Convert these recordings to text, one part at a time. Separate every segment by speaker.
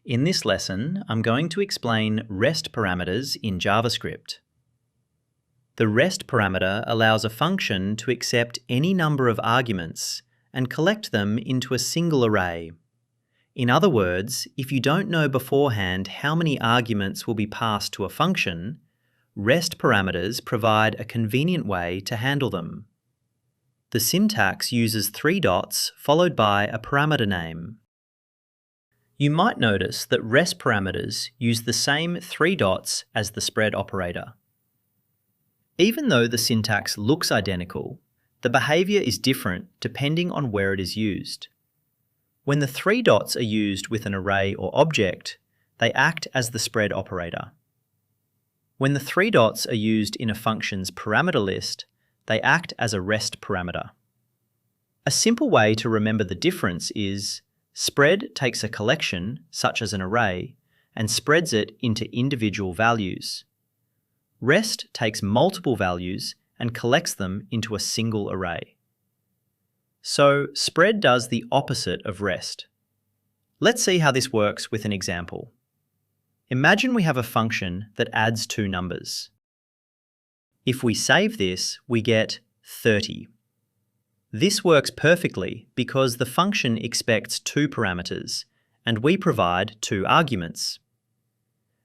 Speaker 1: In this lesson, I'm going to explain REST parameters in JavaScript. The REST parameter allows a function to accept any number of arguments and collect them into a single array. In other words, if you don't know beforehand how many arguments will be passed to a function, REST parameters provide a convenient way to handle them. The syntax uses 3 dots followed by a parameter name. You might notice that REST parameters use the same 3 dots as the spread operator. Even though the syntax looks identical, the behavior is different depending on where it is used. When the 3 dots are used with an array or object, they act as the spread operator. When the 3 dots are used in a function's parameter list, they act as a REST parameter. A simple way to remember the difference is spread takes a collection, such as an array, and spreads it into individual values. REST takes multiple values and collects them into a single array. So spread does the opposite of REST. Let's see how this works with an example. Imagine we have a function that adds 2 numbers. If we save this, we get 30. This works perfectly because the function expects 2 parameters, and we provide 2 arguments.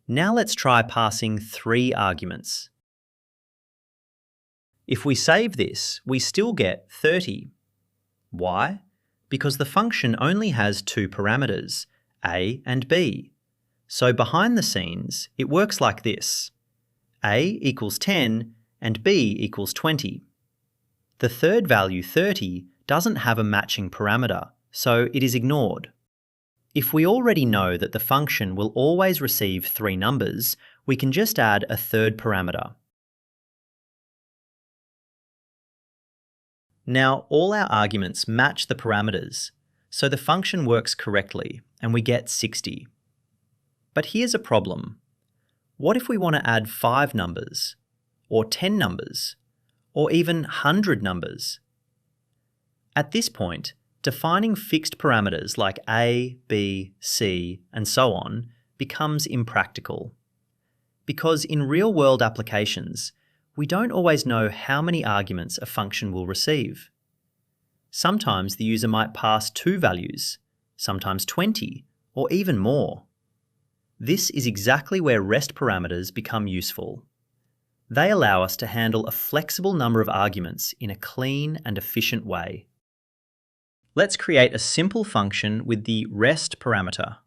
Speaker 1: Now let's try passing 3 arguments. If we save this, we still get 30. Why? Because the function only has 2 parameters, a and b. So behind the scenes, it works like this. A equals 10 and b equals 20. The third value, 30, doesn't have a matching parameter, so it is ignored. If we already know that the function will always receive 3 numbers, we can just add a third parameter. Now, all our arguments match the parameters, so the function works correctly, and we get 60. But here's a problem. What if we want to add 5 numbers, or 10 numbers, or even 100 numbers? At this point, defining fixed parameters like a, b, c, and so on becomes impractical. Because in real-world applications, we don't always know how many arguments a function will receive. Sometimes the user might pass 2 values, sometimes 20, or even more. This is exactly where REST parameters become useful. They allow us to handle a flexible number of arguments in a clean and efficient way. Let's create a simple function with the REST parameter.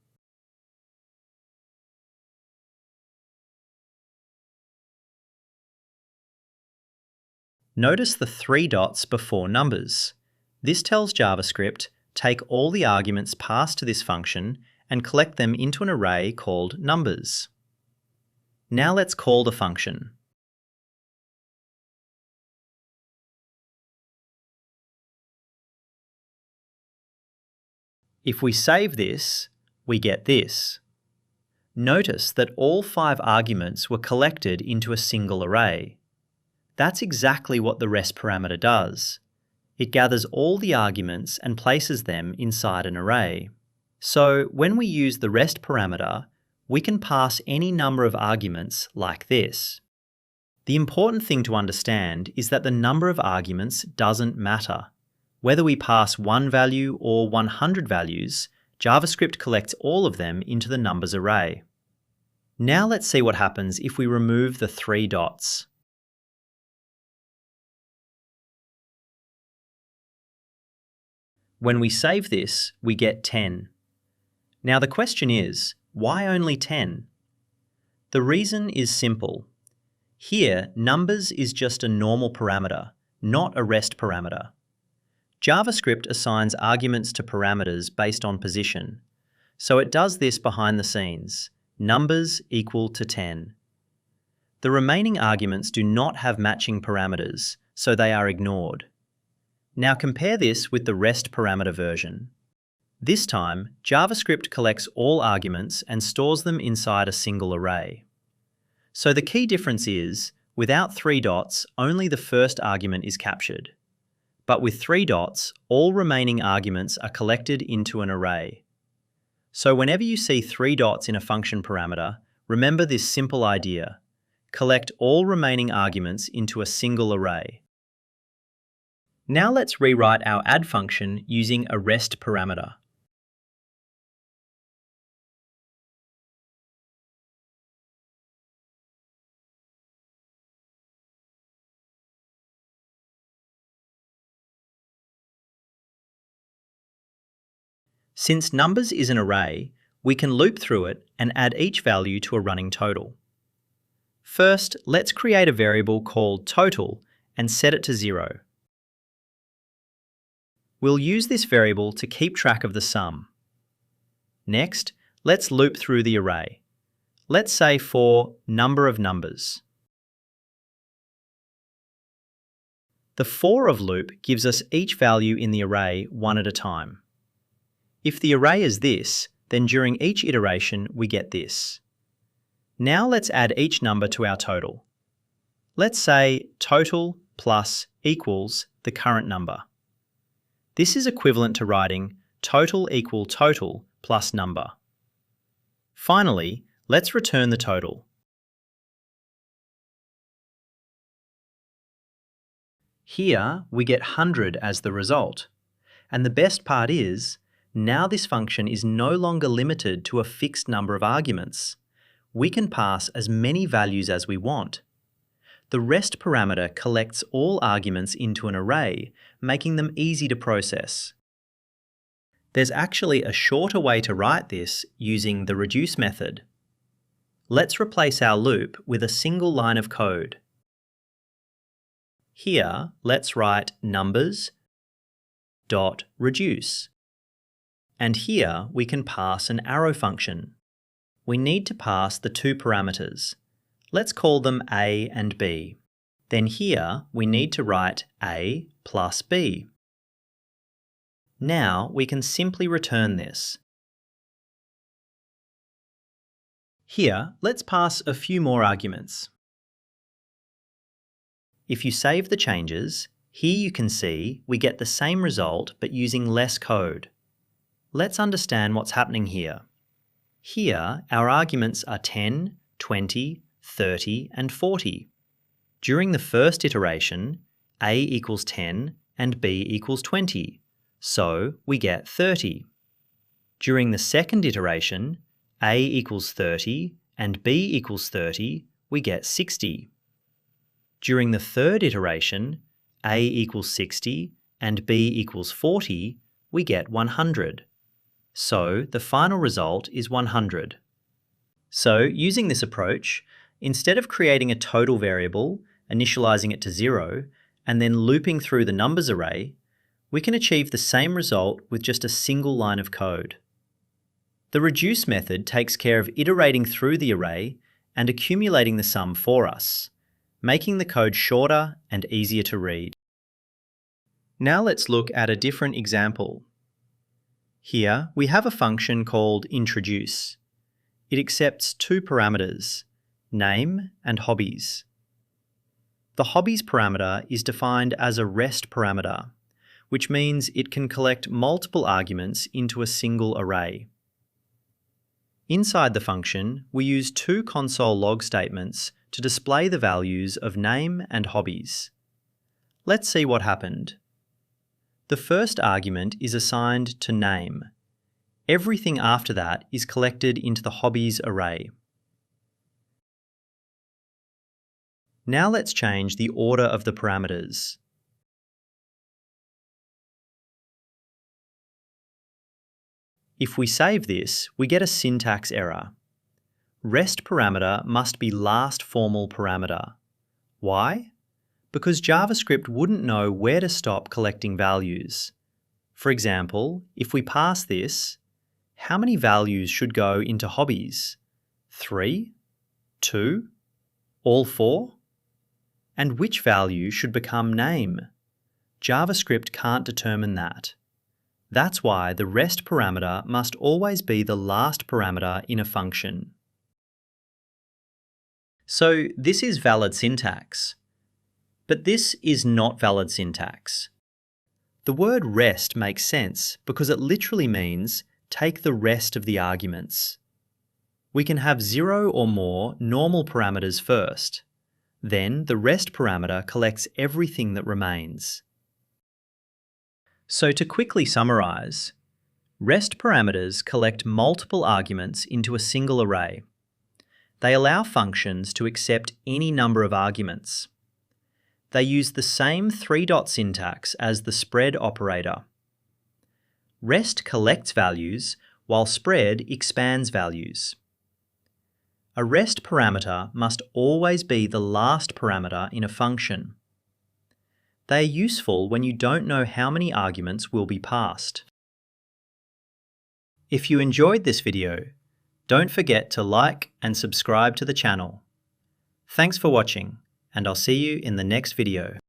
Speaker 1: Notice the 3 dots before numbers. This tells JavaScript, take all the arguments passed to this function and collect them into an array called numbers. Now let's call the function. If we save this, we get this. Notice that all 5 arguments were collected into a single array. That's exactly what the REST parameter does. It gathers all the arguments and places them inside an array. So when we use the REST parameter, we can pass any number of arguments like this. The important thing to understand is that the number of arguments doesn't matter. Whether we pass 1 value or 100 values, JavaScript collects all of them into the numbers array. Now let's see what happens if we remove the 3 dots. When we save this, we get 10. Now the question is, why only 10? The reason is simple. Here, numbers is just a normal parameter, not a REST parameter. JavaScript assigns arguments to parameters based on position. So it does this behind the scenes, numbers equal to 10. The remaining arguments do not have matching parameters, so they are ignored. Now compare this with the REST parameter version. This time, JavaScript collects all arguments and stores them inside a single array. So the key difference is, without 3 dots, only the first argument is captured. But with 3 dots, all remaining arguments are collected into an array. So whenever you see 3 dots in a function parameter, remember this simple idea. Collect all remaining arguments into a single array. Now let's rewrite our add function using a REST parameter. Since numbers is an array, we can loop through it and add each value to a running total. First, let's create a variable called total and set it to 0. We'll use this variable to keep track of the sum. Next, let's loop through the array. Let's say for number of numbers. The for of loop gives us each value in the array one at a time. If the array is this, then during each iteration we get this. Now let's add each number to our total. Let's say total plus equals the current number. This is equivalent to writing total equal total plus number. Finally, let's return the total. Here we get 100 as the result. And the best part is, now this function is no longer limited to a fixed number of arguments. We can pass as many values as we want. The REST parameter collects all arguments into an array, making them easy to process. There's actually a shorter way to write this using the reduce method. Let's replace our loop with a single line of code. Here, let's write numbers.reduce. And here we can pass an arrow function. We need to pass the 2 parameters. Let's call them a and b. Then here we need to write a plus b. Now we can simply return this. Here, let's pass a few more arguments. If you save the changes, here you can see we get the same result but using less code. Let's understand what's happening here. Here, our arguments are 10, 20, 30 and 40. During the first iteration, a equals 10 and b equals 20, so we get 30. During the second iteration, a equals 30 and b equals 30, we get 60. During the third iteration, a equals 60 and b equals 40, we get 100. So the final result is 100. So using this approach, instead of creating a total variable, initializing it to 0, and then looping through the numbers array, we can achieve the same result with just a single line of code. The reduce method takes care of iterating through the array and accumulating the sum for us, making the code shorter and easier to read. Now let's look at a different example. Here we have a function called introduce. It accepts 2 parameters, name and hobbies. The hobbies parameter is defined as a REST parameter, which means it can collect multiple arguments into a single array. Inside the function, we use 2 console log statements to display the values of name and hobbies. Let's see what happened. The first argument is assigned to name. Everything after that is collected into the hobbies array. Now let's change the order of the parameters. If we save this, we get a syntax error. REST parameter must be last formal parameter. Why? Because JavaScript wouldn't know where to stop collecting values. For example, if we pass this, how many values should go into hobbies? 3? 2? All 4? And which value should become name? JavaScript can't determine that. That's why the REST parameter must always be the last parameter in a function. So this is valid syntax. But this is not valid syntax. The word REST makes sense because it literally means take the rest of the arguments. We can have 0 or more normal parameters first. Then the rest parameter collects everything that remains. So to quickly summarize, rest parameters collect multiple arguments into a single array. They allow functions to accept any number of arguments. They use the same three-dot syntax as the spread operator. Rest collects values, while spread expands values. A rest parameter must always be the last parameter in a function. They are useful when you don't know how many arguments will be passed. If you enjoyed this video, don't forget to like and subscribe to the channel. Thanks for watching, and I'll see you in the next video.